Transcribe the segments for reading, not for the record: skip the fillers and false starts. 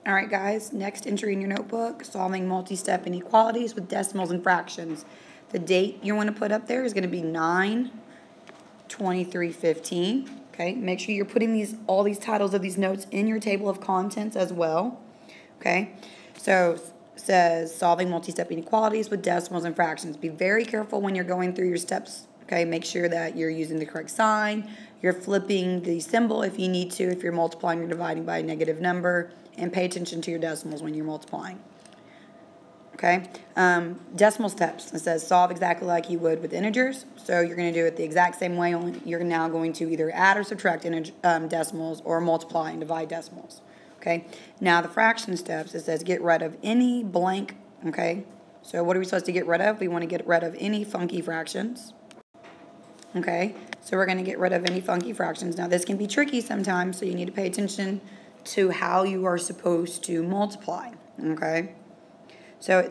All right, guys, next entry in your notebook, solving multi-step inequalities with decimals and fractions. The date you want to put up there is going to be 9/23/15. Okay, make sure you're putting all these titles of these notes in your table of contents as well. Okay, so it says solving multi-step inequalities with decimals and fractions. Be very careful when you're going through your steps. Okay, make sure that you're using the correct sign. You're flipping the symbol if you need to, if you're multiplying or dividing by a negative number, and pay attention to your decimals when you're multiplying. Okay, decimal steps. It says solve exactly like you would with integers. So you're going to do it the exact same way, only you're now going to either add or subtract decimals or multiply and divide decimals. Okay, now the fraction steps, it says get rid of any blank. Okay, so what are we supposed to get rid of? We want to get rid of any funky fractions. Okay, so we're going to get rid of any funky fractions. Now this can be tricky sometimes, so you need to pay attention to how you are supposed to multiply. Okay, so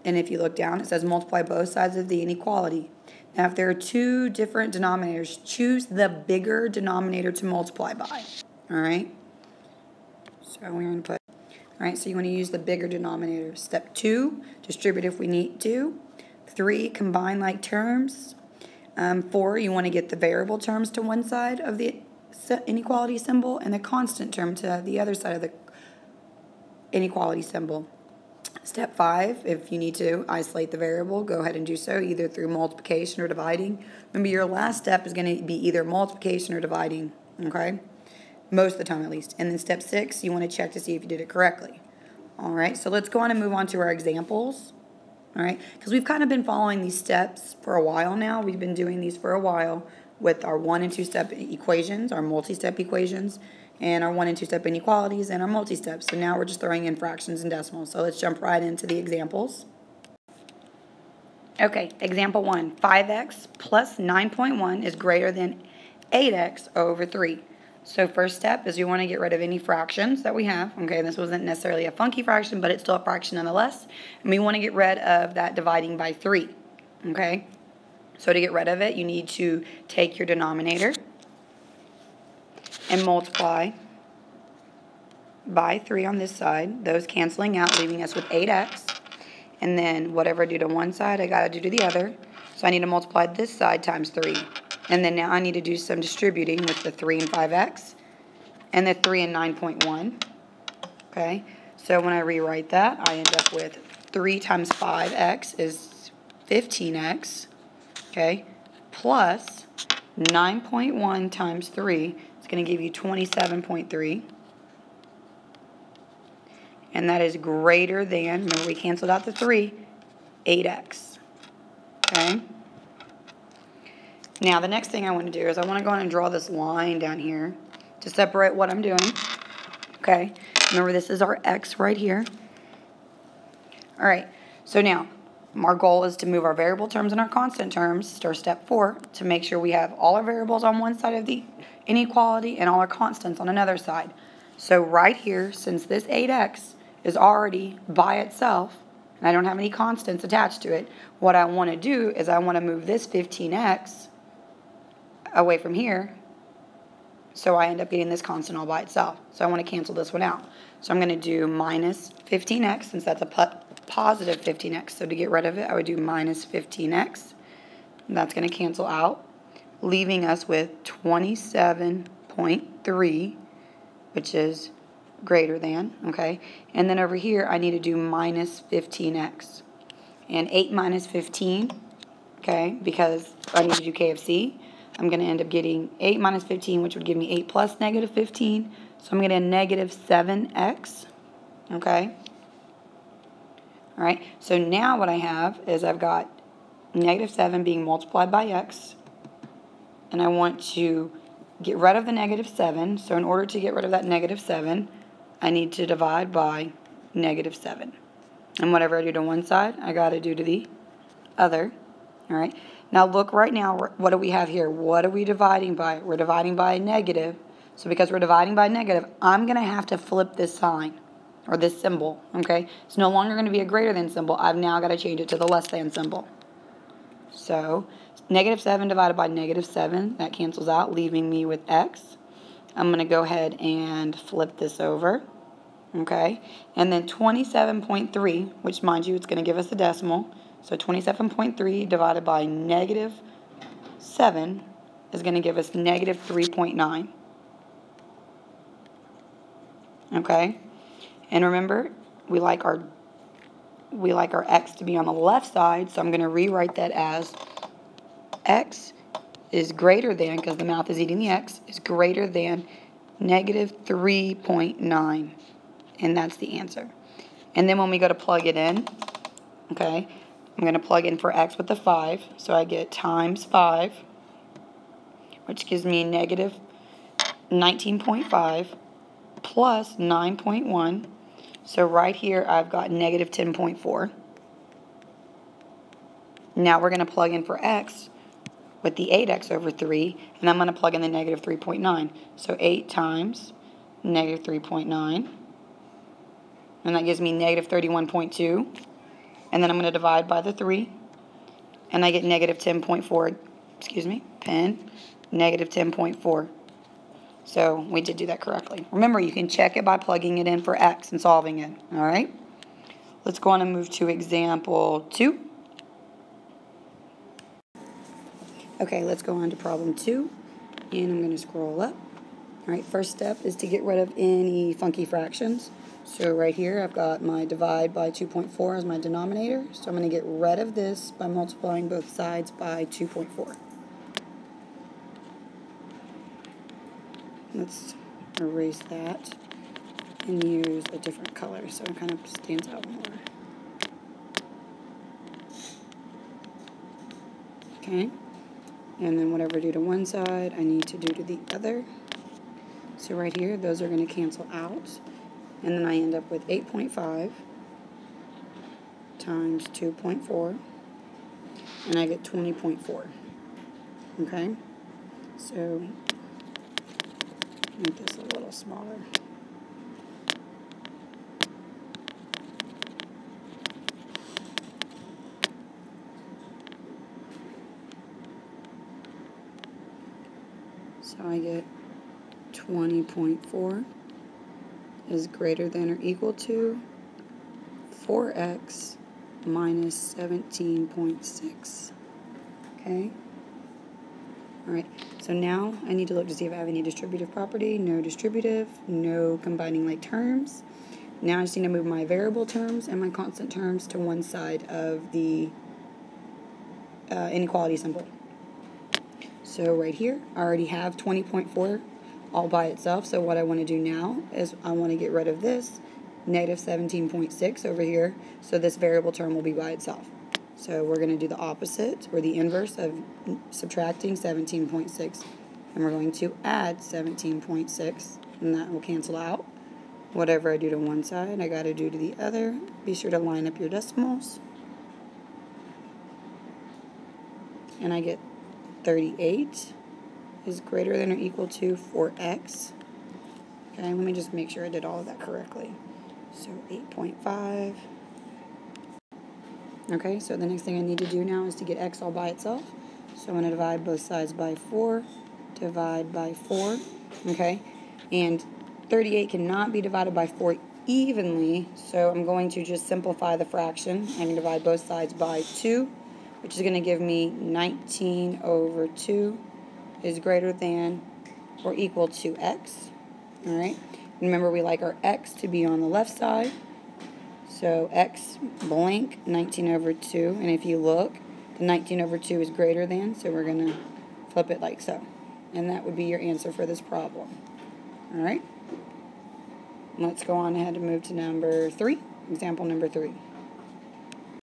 and if you look down, it says multiply both sides of the inequality. Now if there are two different denominators, choose the bigger denominator to multiply by. All right, so we're going to put, all right, so you want to use the bigger denominator. Step 2, distribute if we need to. 3, combine like terms. 4, you want to get the variable terms to one side of the inequality symbol and the constant term to the other side of the inequality symbol. Step 5, if you need to isolate the variable, go ahead and do so either through multiplication or dividing. Remember, your last step is going to be either multiplication or dividing, okay? Most of the time at least. And then step 6, you want to check to see if you did it correctly. All right, so let's go on and move on to our examples. All right, because we've kind of been following these steps for a while now. We've been doing these for a while with our 1- and 2-step equations, our multi-step equations, and our 1- and 2-step inequalities, and our multi-steps. So now we're just throwing in fractions and decimals. So let's jump right into the examples. Okay, example 1, 5x plus 9.1 is greater than 8x over 3. So first step is you want to get rid of any fractions that we have. Okay, this wasn't necessarily a funky fraction, but it's still a fraction nonetheless. And we want to get rid of that dividing by 3. Okay, so to get rid of it, you need to take your denominator and multiply by 3 on this side. Those canceling out, leaving us with 8x. And then whatever I do to one side, I got to do to the other. So I need to multiply this side times 3. And then now I need to do some distributing with the 3 and 5x and the 3 and 9.1. Okay, so when I rewrite that, I end up with 3 times 5x is 15x, okay, plus 9.1 times 3 is going to give you 27.3. And that is greater than, remember we canceled out the 3, 8x. Okay. Now, the next thing I want to do is I want to go on and draw this line down here to separate what I'm doing. Okay, remember this is our x right here. All right, so now our goal is to move our variable terms and our constant terms, to our step 4, to make sure we have all our variables on one side of the inequality and all our constants on another side. So right here, since this 8x is already by itself, and I don't have any constants attached to it, what I want to do is I want to move this 15x away from here, so I end up getting this constant all by itself. So I want to cancel this one out. So I'm going to do minus 15x, since that's a positive 15x. So to get rid of it, I would do minus 15x. And that's going to cancel out, leaving us with 27.3, which is greater than, okay? And then over here, I need to do minus 15x. And 8 minus 15, okay, because I need to do KFC, I'm going to end up getting 8 minus 15, which would give me 8 plus negative 15. So I'm going to get a negative 7x. Okay. All right. So now what I have is I've got negative 7 being multiplied by x. And I want to get rid of the negative 7. So in order to get rid of that negative 7, I need to divide by negative 7. And whatever I do to one side, I got to do to the other. All right. Now look right now, what do we have here? What are we dividing by? We're dividing by a negative. So because we're dividing by a negative, I'm going to have to flip this sign, or this symbol, okay? It's no longer going to be a greater than symbol. I've now got to change it to the less than symbol. So negative 7 divided by negative 7, that cancels out, leaving me with x. I'm going to go ahead and flip this over. Okay, and then 27.3, which, mind you, it's going to give us a decimal. So 27.3 divided by negative 7 is going to give us negative 3.9. Okay, and remember, we like our x to be on the left side, so I'm going to rewrite that as x is greater than, because the mouth is eating the x, is greater than negative 3.9. And that's the answer. And then when we go to plug it in, okay, I'm going to plug in for x with the 5. So I get times 5, which gives me negative 19.5 plus 9.1. So right here I've got negative 10.4. Now we're going to plug in for x with the 8x over 3, and I'm going to plug in the negative 3.9. So 8 times negative 3.9. And that gives me negative 31.2. And then I'm going to divide by the 3. And I get negative 10.4. Excuse me. Negative 10.4. So we did do that correctly. Remember, you can check it by plugging it in for x and solving it. All right? Let's go on and move to example 2. Okay, let's go on to problem 2. And I'm going to scroll up. All right, first step is to get rid of any funky fractions. So right here, I've got my divide by 2.4 as my denominator. So I'm going to get rid of this by multiplying both sides by 2.4. Let's erase that and use a different color so it kind of stands out more. Okay, and then whatever I do to one side, I need to do to the other. So right here, those are going to cancel out. And then I end up with 8.5 times 2.4, and I get 20.4. Okay? So, make this a little smaller. So I get 20.4 is greater than or equal to 4x minus 17.6. Okay? Alright, so now I need to look to see if I have any distributive property. No distributive, no combining like terms. Now I just need to move my variable terms and my constant terms to one side of the inequality symbol. So right here, I already have 20.4 all by itself. So what I want to do now is I want to get rid of this negative 17.6 over here. So this variable term will be by itself. So we're going to do the opposite, or the inverse of subtracting 17.6. And we're going to add 17.6, and that will cancel out. Whatever I do to one side, I got to do to the other. Be sure to line up your decimals. And I get 38 is greater than or equal to 4x. Okay, let me just make sure I did all of that correctly. So 8.5. Okay, so the next thing I need to do now is to get x all by itself. So I'm going to divide both sides by 4, divide by 4, okay? And 38 cannot be divided by 4 evenly, so I'm going to just simplify the fraction. I can divide both sides by 2, which is going to give me 19 over 2 is greater than or equal to x. All right? Remember, we like our x to be on the left side. So x blank 19 over 2. And if you look, the 19 over 2 is greater than, so we're going to flip it like so. And that would be your answer for this problem. All right? Let's go on ahead and move to number 3, example number 3.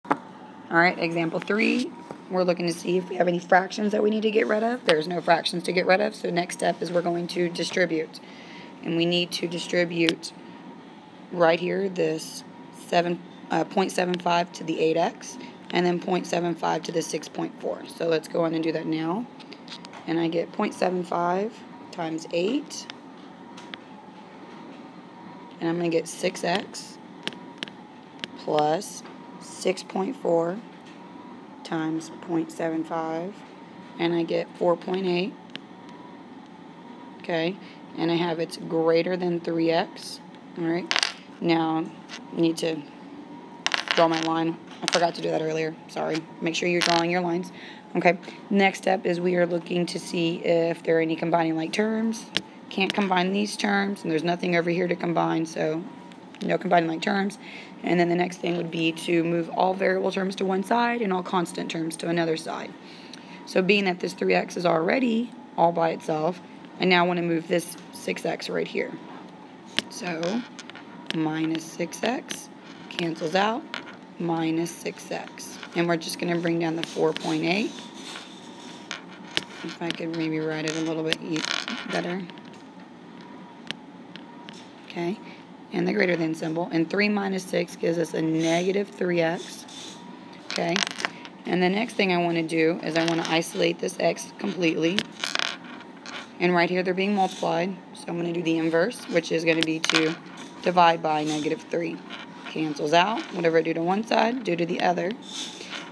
All right, example 3, we're looking to see if we have any fractions that we need to get rid of. There's no fractions to get rid of, so next step is we're going to distribute. And we need to distribute right here this 0.75 to the 8x, and then 0.75 to the 6.4. So let's go on and do that now. And I get 0.75 times 8. And I'm going to get 6x plus 6.4 times 0.75. And I get 4.8. Okay. And I have it's greater than 3x. All right. Now, I need to draw my line. I forgot to do that earlier. Sorry. Make sure you're drawing your lines. Okay. Next step is we are looking to see if there are any combining like terms. Can't combine these terms, and there's nothing over here to combine, so no combining like terms. And then the next thing would be to move all variable terms to one side and all constant terms to another side. So being that this 3x is already all by itself, I now want to move this 6x right here. So minus 6x cancels out, minus 6x. And we're just going to bring down the 4.8. If I could maybe write it a little bit better. Okay, and the greater than symbol. And 3 minus 6 gives us a negative 3x. Okay, and the next thing I want to do is I want to isolate this x completely. And right here they're being multiplied. So I'm going to do the inverse, which is going to be to divide by negative 3. Cancels out. Whatever I do to one side, do to the other.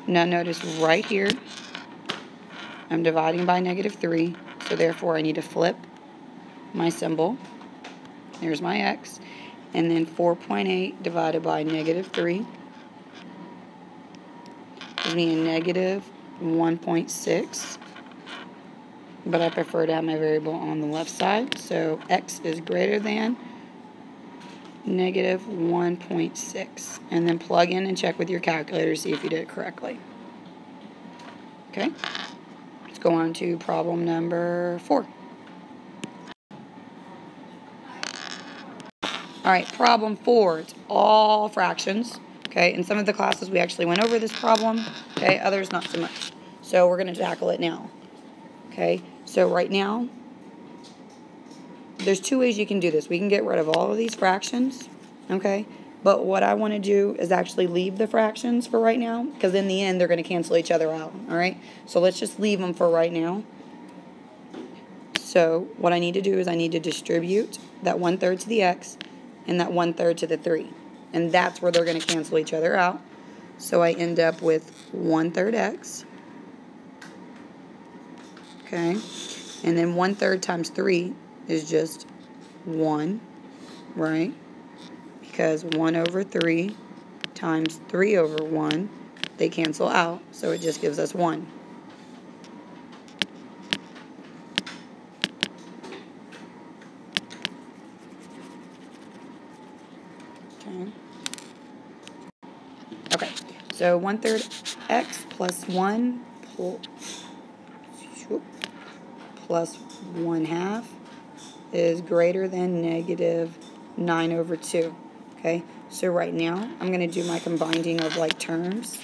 Now notice right here, I'm dividing by negative 3. So therefore I need to flip my symbol. There's my x. And then 4.8 divided by negative 3 gives me a negative 1.6. But I prefer to have my variable on the left side. So x is greater than negative 1.6. And then plug in and check with your calculator to see if you did it correctly. Okay? Let's go on to problem number 4. Alright, problem 4. It's all fractions. Okay, in some of the classes we actually went over this problem. Okay, others not so much. So we're going to tackle it now. Okay, so right now, there's 2 ways you can do this. We can get rid of all of these fractions, okay? But what I want to do is actually leave the fractions for right now, because in the end, they're going to cancel each other out, all right? So let's just leave them for right now. So what I need to do is I need to distribute that 1/3 to the x and that 1/3 to the 3. And that's where they're going to cancel each other out. So I end up with 1/3 x. Okay, and then 1/3 times 3 is just 1, right? Because 1/3 times 3/1, they cancel out, so it just gives us 1. Okay, so 1/3 x plus 1 plus 1/2 is greater than negative 9/2. Okay, so right now I'm going to do my combining of like terms.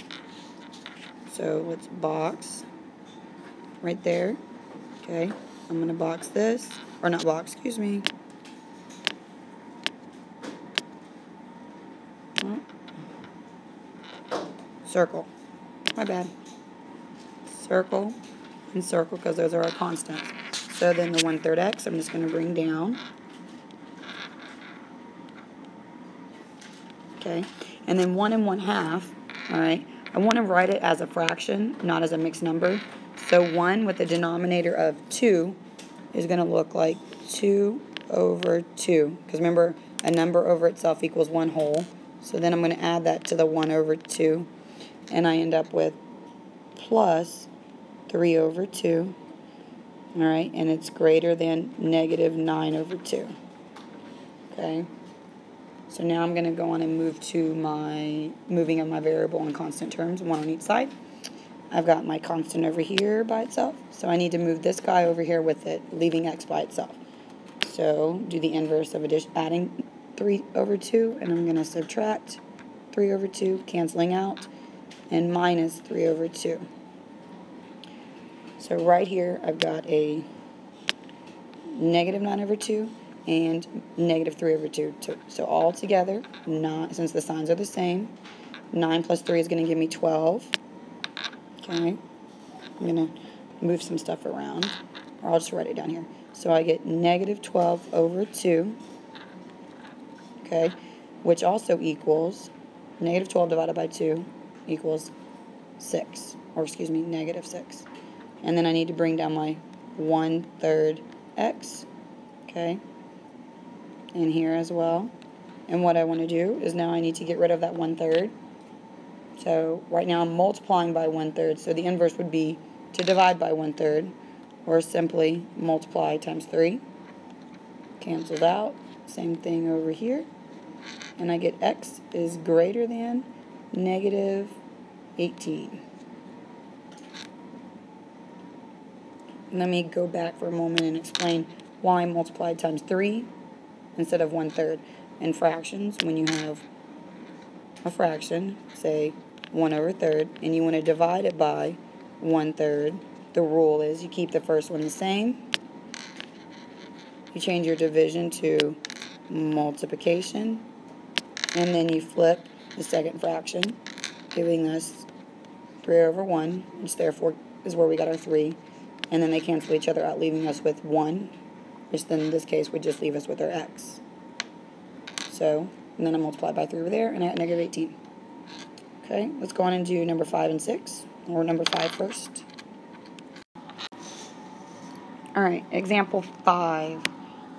So let's box right there. Okay, I'm going to box this, or not box, excuse me. Circle. My bad. Circle and circle because those are our constants. So then the 1/3 x I'm just going to bring down. Okay. And then 1 and 1/2. Alright. I want to write it as a fraction, not as a mixed number. So 1 with a denominator of 2 is going to look like 2/2. Because remember, a number over itself equals 1 whole. So then I'm going to add that to the 1/2. And I end up with plus 3/2. Alright, and it's greater than negative 9/2. Okay. So now I'm going to go on and move to my moving of my variable and constant terms, one on each side. I've got my constant over here by itself, so I need to move this guy over here with it, leaving x by itself. So do the inverse of adding 3/2, and I'm going to subtract 3/2, canceling out, and minus 3/2. So right here I've got a negative 9/2 and negative 3/2. So all together, since the signs are the same, 9 plus 3 is going to give me 12. Okay, I'm going to move some stuff around, or I'll just write it down here. So I get negative 12/2, okay, which also equals negative 12 divided by 2 equals 6, or excuse me, negative 6. And then I need to bring down my 1/3 x, okay, and here as well. And what I want to do is now I need to get rid of that 1/3. So right now I'm multiplying by 1/3. So the inverse would be to divide by 1/3, or simply multiply times 3. Canceled out. Same thing over here. And I get x is greater than negative 18. Let me go back for a moment and explain why I multiplied times 3 instead of 1/3. In fractions, when you have a fraction, say 1/3, and you want to divide it by 1/3, the rule is you keep the first one the same. You change your division to multiplication, and then you flip the second fraction, giving us 3/1, which therefore is where we got our 3. And then they cancel each other out, leaving us with 1, which then in this case would just leave us with our x. So, and then I multiply by 3 over there, and I got negative 18. Okay, let's go on and do number 5 and 6, or number 5 first. Alright, example 5.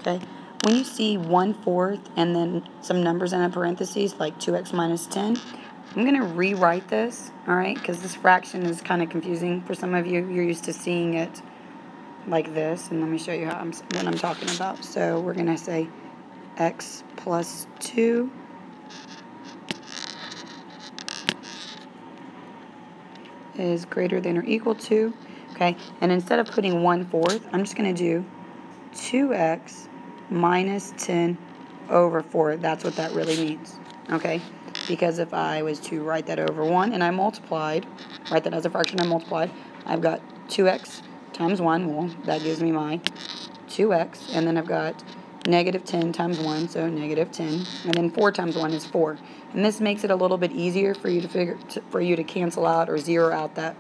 Okay, when you see 1/4 and then some numbers in a parentheses, like 2x minus 10, I'm going to rewrite this, alright, because this fraction is kind of confusing for some of you. You're used to seeing it like this, and let me show you what I'm talking about. So we're going to say x plus 2 is greater than or equal to, okay, and instead of putting 1/4, I'm just going to do 2x minus 10 over 4. That's what that really means, okay, because if I was to write that over 1 and I multiplied, write that as a fraction, I multiplied, I've got 2x times 1, well, that gives me my 2x, and then I've got negative 10 times 1, so negative 10, and then 4 times 1 is 4. And this makes it a little bit easier for you to cancel out or zero out that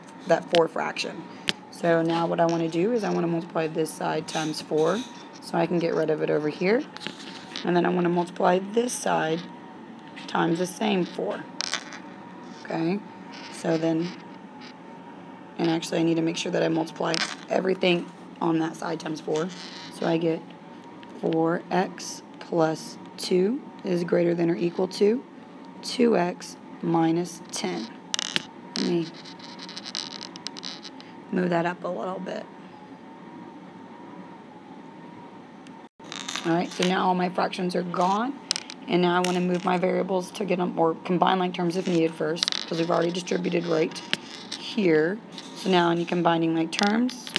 4 fraction. So now what I want to do is I want to multiply this side times 4, so I can get rid of it over here. And then I want to multiply this side times the same 4. Okay, so then, and actually I need to make sure that I multiply everything on that side times 4. So I get 4x plus 2 is greater than or equal to 2x minus 10. Let me move that up a little bit. Alright, so now all my fractions are gone, and now I want to move my variables to get them, or combine like terms if needed first, because we've already distributed right here. So now I need combining like terms.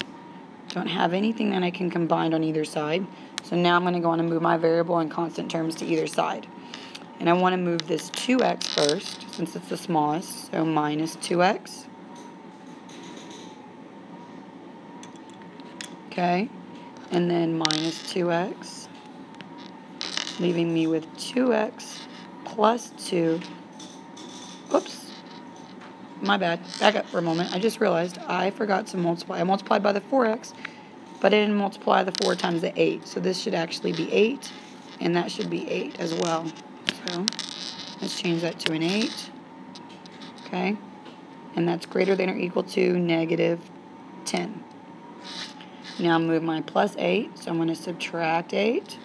Don't have anything that I can combine on either side. So now I'm going to go on and move my variable and constant terms to either side. And I want to move this 2x first, since it's the smallest, so minus 2x. Okay, and then minus 2x, leaving me with 2x plus 2. Oops, my bad. Back up for a moment. I just realized I forgot to multiply. I multiplied by the 4x, but I didn't multiply the 4 times the 8. So this should actually be 8, and that should be 8 as well. So let's change that to an 8. Okay, and that's greater than or equal to negative 10. Now move my plus 8, so I'm going to subtract 8,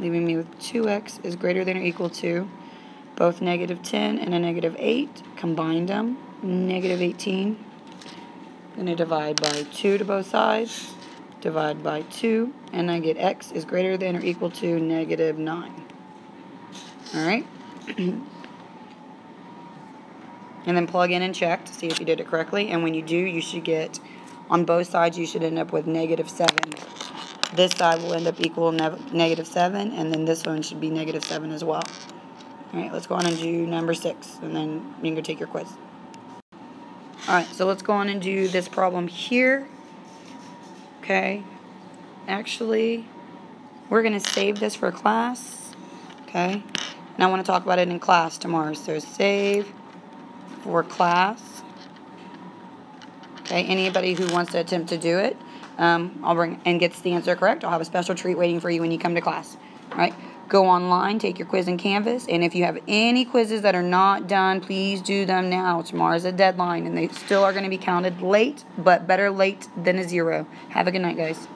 leaving me with 2x is greater than or equal to both negative 10 and a negative 8, combined them, negative 18. I'm going to divide by 2 to both sides, divide by 2, and I get x is greater than or equal to negative 9. Alright? And then plug in and check to see if you did it correctly, and when you do, you should get, on both sides, you should end up with negative 7. This side will end up equal negative 7, and then this one should be negative 7 as well. Alright, let's go on and do number 6, and then you can go take your quiz. Alright, so let's go on and do this problem here. Okay, actually, we're going to save this for class. Okay, and I want to talk about it in class tomorrow, so save for class. Okay, anybody who wants to attempt to do it, I'll bring and gets the answer correct, I'll have a special treat waiting for you when you come to class. All right, go online, take your quiz in Canvas, and if you have any quizzes that are not done, please do them now. Tomorrow's a deadline, and they still are going to be counted late, but better late than a 0. Have a good night, guys.